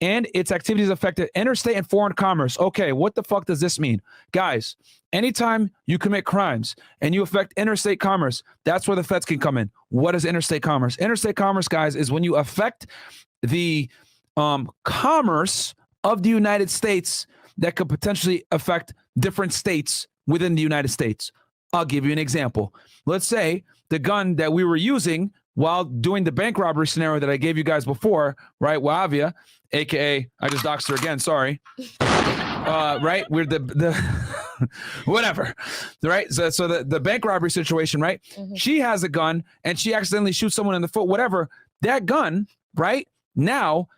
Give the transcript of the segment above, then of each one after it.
and its activities affected interstate and foreign commerce. Okay, what the fuck does this mean? Guys, anytime you commit crimes and you affect interstate commerce, that's where the feds can come in. What is interstate commerce? Interstate commerce, guys, is when you affect the commerce of the United States that could potentially affect different states within the United States. I'll give you an example. Let's say the gun that we were using while doing the bank robbery scenario that I gave you guys before, right? Wavia, aka I just doxed her again. Sorry. Right? We're the whatever. Right? So the bank robbery situation, right? Mm-hmm. She has a gun and she accidentally shoots someone in the foot, whatever. That gun, right? Now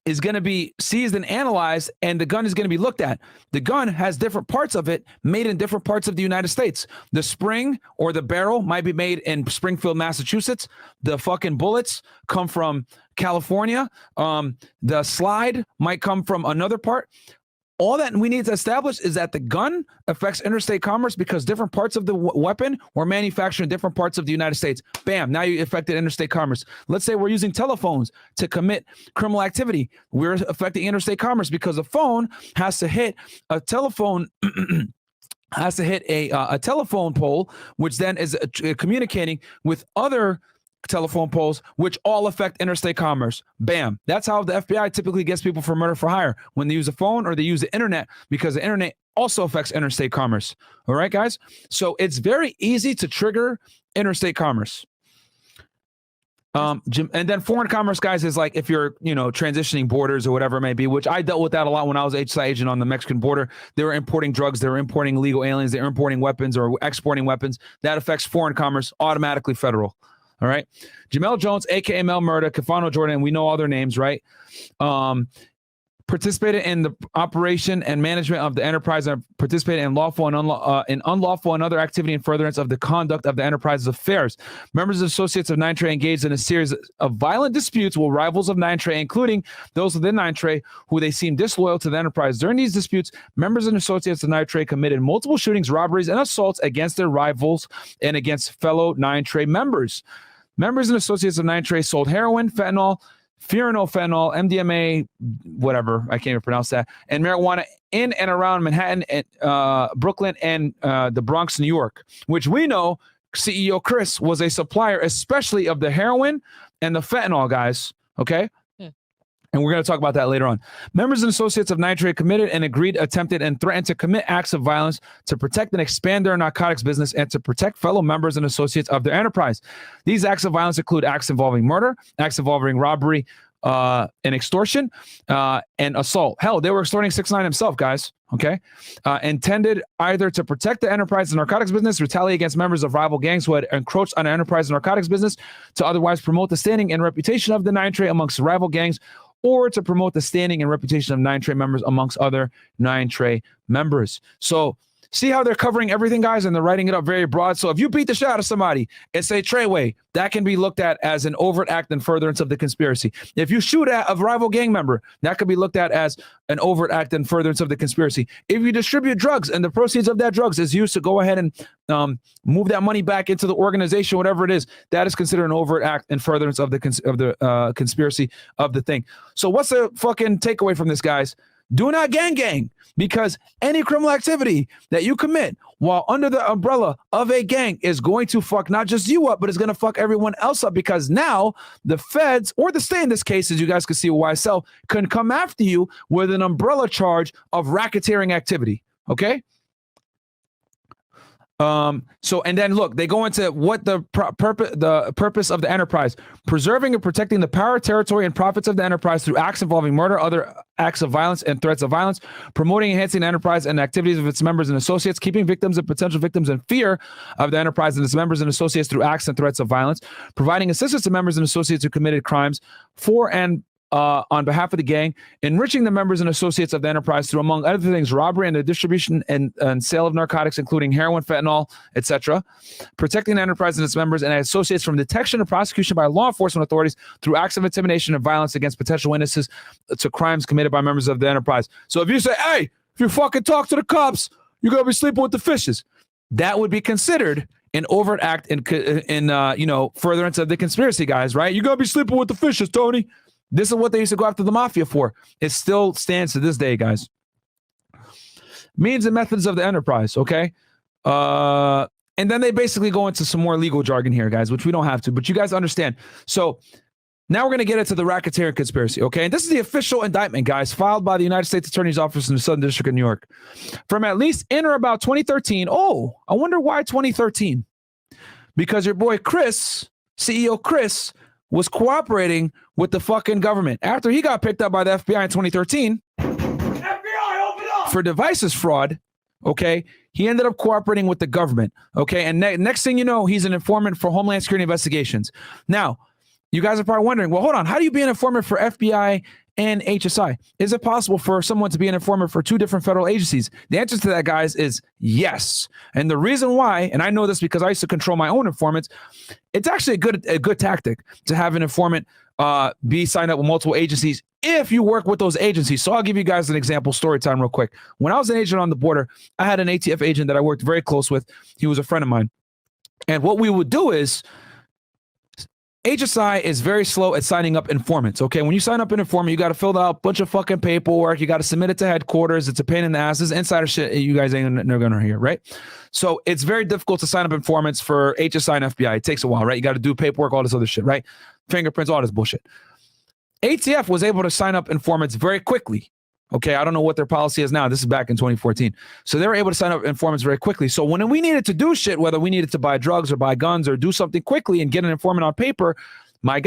is going to be seized and analyzed, and the gun is going to be looked at. The gun has different parts of it made in different parts of the United States. The spring or the barrel might be made in Springfield, Massachusetts. The fucking bullets come from California. The slide might come from another part. All that we need to establish is that the gun affects interstate commerce because different parts of the weapon were manufactured in different parts of the United States. Bam, now you affected interstate commerce. Let's say we're using telephones to commit criminal activity. We're affecting interstate commerce because a phone has to hit a telephone has to hit a telephone pole, which then is communicating with other telephone poles, which all affect interstate commerce. Bam. That's how the FBI typically gets people for murder for hire, when they use a phone or they use the internet, because the internet also affects interstate commerce. All right, guys? So it's very easy to trigger interstate commerce. And then foreign commerce, guys, is like if you're, transitioning borders or whatever it may be, which I dealt with that a lot when I was HSI agent on the Mexican border. They were importing drugs, they were importing illegal aliens, they were importing weapons or exporting weapons. That affects foreign commerce, automatically federal. All right. Jamel Jones, a.k.a. Mel Murda, Kafano Jordan, we know all their names, right? Participated in the operation and management of the enterprise and participated in lawful and unlawful and other activity in furtherance of the conduct of the enterprise's affairs. Members and associates of 9TRE engaged in a series of violent disputes with rivals of 9TRE, including those within 9TRE who they seem disloyal to the enterprise. During these disputes, members and associates of 9TRE committed multiple shootings, robberies, and assaults against their rivals and against fellow 9TRE members. Members and associates of 9TRE sold heroin, fentanyl, fentanyl, MDMA, whatever, I can't even pronounce that, and marijuana in and around Manhattan, and Brooklyn, and the Bronx, New York, which we know CEO Chris was a supplier, especially of the heroin and the fentanyl, guys, okay? And we're going to talk about that later on. Members and associates of 9TRE committed and agreed, attempted, and threatened to commit acts of violence to protect and expand their narcotics business and to protect fellow members and associates of their enterprise. These acts of violence include acts involving murder, acts involving robbery, and extortion, and assault. Hell, they were extorting 6ix9ine himself, guys. Okay, intended either to protect the enterprise and narcotics business, retaliate against members of rival gangs who had encroached on the enterprise and narcotics business, to otherwise promote the standing and reputation of the 9TRE amongst rival gangs, or to promote the standing and reputation of 9TRE members amongst other 9TRE members. So see how they're covering everything, guys, and they're writing it up very broad. So if you beat the shit out of somebody and say Treyway, that can be looked at as an overt act in furtherance of the conspiracy. If you shoot at a rival gang member, that could be looked at as an overt act in furtherance of the conspiracy. If you distribute drugs and the proceeds of that drugs is used to go ahead and move that money back into the organization, whatever it is, that is considered an overt act in furtherance of the conspiracy of the thing. So what's the fucking takeaway from this, guys? Do not gang, because any criminal activity that you commit while under the umbrella of a gang is going to fuck not just you up, but it's going to fuck everyone else up, because now the feds, or the state in this case, as you guys can see with YSL, can come after you with an umbrella charge of racketeering activity. Okay? So, and then look, they go into what the purpose of the enterprise: preserving and protecting the power, territory, and profits of the enterprise through acts involving murder, other acts of violence, and threats of violence; promoting and enhancing the enterprise and activities of its members and associates; keeping victims and potential victims in fear of the enterprise and its members and associates through acts and threats of violence; providing assistance to members and associates who committed crimes for and on behalf of the gang; enriching the members and associates of the enterprise through, among other things, robbery and the distribution and sale of narcotics, including heroin, fentanyl, etc.; protecting the enterprise and its members and associates from detection and prosecution by law enforcement authorities through acts of intimidation and violence against potential witnesses to crimes committed by members of the enterprise. So if you say, hey, if you fucking talk to the cops, you're going to be sleeping with the fishes, that would be considered an overt act in furtherance of the conspiracy, guys, right? You're going to be sleeping with the fishes, Tony. This is what they used to go after the mafia for. It still stands to this day, guys. Means and methods of the enterprise, okay? And then they basically go into some more legal jargon here, guys, which we don't have to, but you guys understand. So now we're going to get into the racketeering conspiracy, okay? And this is the official indictment, guys, filed by the United States Attorney's Office in the Southern District of New York. From at least in or about 2013. Oh, I wonder why 2013? Because your boy Chris, CEO Chris, was cooperating with the fucking government. After he got picked up by the FBI in 2013 FBI, open up! For devices fraud, okay, he ended up cooperating with the government, okay? And next thing you know, he's an informant for Homeland Security investigations. Now, you guys are probably wondering, well, hold on. How do you be an informant for FBI and HSI? Is it possible for someone to be an informant for two different federal agencies? The answer to that, guys, is yes. And the reason why, and I know this because I used to control my own informants, it's actually a good tactic to have an informant be signed up with multiple agencies if you work with those agencies. So I'll give you guys an example, story time real quick. When I was an agent on the border, I had an ATF agent that I worked very close with. He was a friend of mine. And what we would do is, HSI is very slow at signing up informants, okay? When you sign up an informant, you got to fill out a bunch of fucking paperwork. You got to submit it to headquarters. It's a pain in the ass. This is insider shit you guys ain't never going to hear, right? So it's very difficult to sign up informants for HSI and FBI. It takes a while, right? You got to do paperwork, all this other shit, right? Fingerprints, all this bullshit. ATF was able to sign up informants very quickly. Okay, I don't know what their policy is now. This is back in 2014. So they were able to sign up informants very quickly. So when we needed to do shit, whether we needed to buy drugs or buy guns or do something quickly and get an informant on paper, my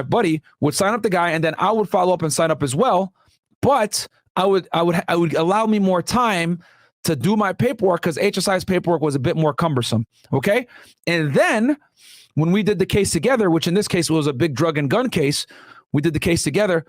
buddy would sign up the guy, and then I would follow up and sign up as well. But I would allow me more time to do my paperwork because HSI's paperwork was a bit more cumbersome. Okay, and then when we did the case together, which in this case was a big drug and gun case, we did the case together.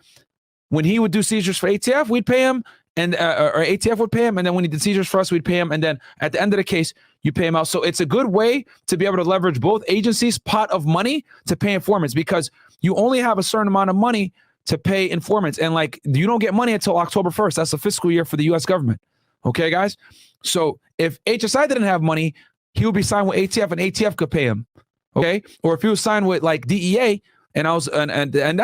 When he would do seizures for ATF, we'd pay him, and or ATF would pay him. And then when he did seizures for us, we'd pay him. And then at the end of the case, you pay him out. So it's a good way to be able to leverage both agencies' pot of money to pay informants, because you only have a certain amount of money to pay informants. And like, you don't get money until October 1st. That's the fiscal year for the U.S. government. Okay, guys? So if HSI didn't have money, he would be signed with ATF and ATF could pay him. Okay? Or if he was signed with like DEA, and I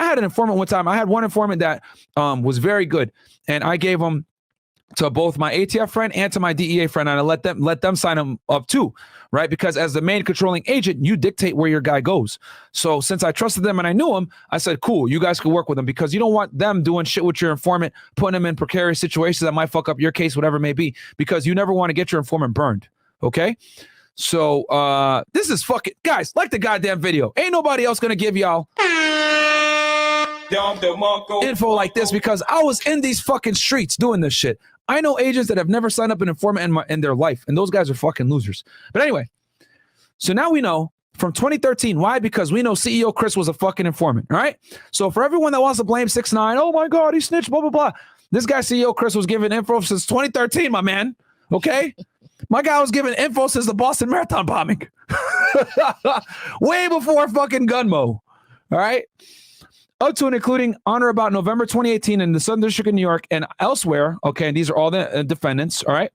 had an informant one time. I had one informant that was very good, and I gave him to both my ATF friend and to my DEA friend, and I let them sign him up too, right? Because as the main controlling agent, you dictate where your guy goes. So since I trusted them and I knew him, I said, cool, you guys can work with them, because you don't want them doing shit with your informant, putting them in precarious situations that might fuck up your case, whatever it may be, because you never want to get your informant burned. Okay. So this is fucking, guys, like the goddamn video. Ain't nobody else gonna give y'all info like this, because I was in these fucking streets doing this shit. I know agents that have never signed up an informant in their life, and those guys are fucking losers. But anyway, so now we know from 2013. Why? Because we know CEO Chris was a fucking informant, all right? So for everyone that wants to blame 6ix9ine, oh my God, he snitched, blah, blah, blah. This guy, CEO Chris, was giving info since 2013, my man, okay? My guy was giving info since the Boston Marathon bombing. Way before fucking Gunmo. All right? Up to and including on or about November 2018 in the Southern District of New York and elsewhere. Okay, and these are all the defendants. All right?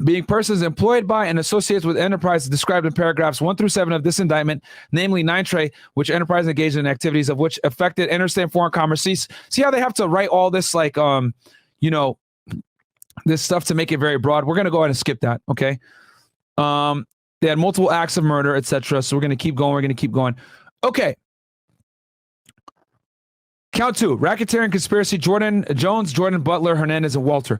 Being persons employed by and associates with enterprises described in paragraphs 1 through 7 of this indictment, namely 9-Tray, which enterprise engaged in activities of which affected interstate foreign commerce. See how they have to write all this like, this stuff to make it very broad. We're going to go ahead and skip that, okay? They had multiple acts of murder, etc. So we're going to keep going. Okay. Count 2, racketeering conspiracy, Jordan Jones, Jordan Butler, Hernandez, and Walter.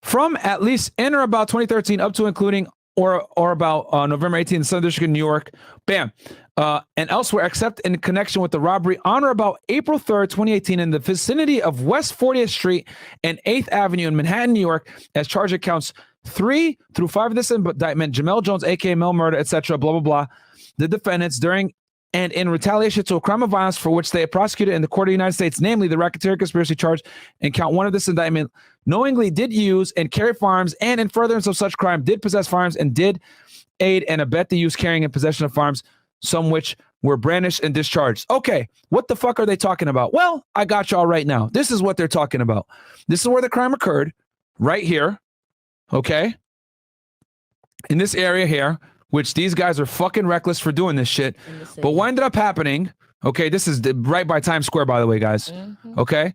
From at least in or about 2013 up to including or about November 18th, Southern District of New York, bam, and elsewhere, except in connection with the robbery on or about April 3rd, 2018, in the vicinity of West 40th Street and 8th Avenue in Manhattan, New York, as charged at counts 3 through 5 of this indictment, Jamel Jones, aka Mel Murder, etc., blah, blah, blah, the defendants during and in retaliation to a crime of violence for which they prosecuted in the court of the United States, namely the racketeering conspiracy charge in count 1 of this indictment, knowingly did use and carry firearms, and in furtherance of such crime did possess firearms and did aid and abet the use, carrying, and possession of firearms, some which were brandished and discharged. Okay, what the fuck are they talking about? Well, I got y'all right now. This is what they're talking about. This is where the crime occurred, right here, okay? In this area here, which these guys are fucking reckless for doing this shit. But what ended up happening, Okay, this is right by Times Square, by the way, guys. Okay,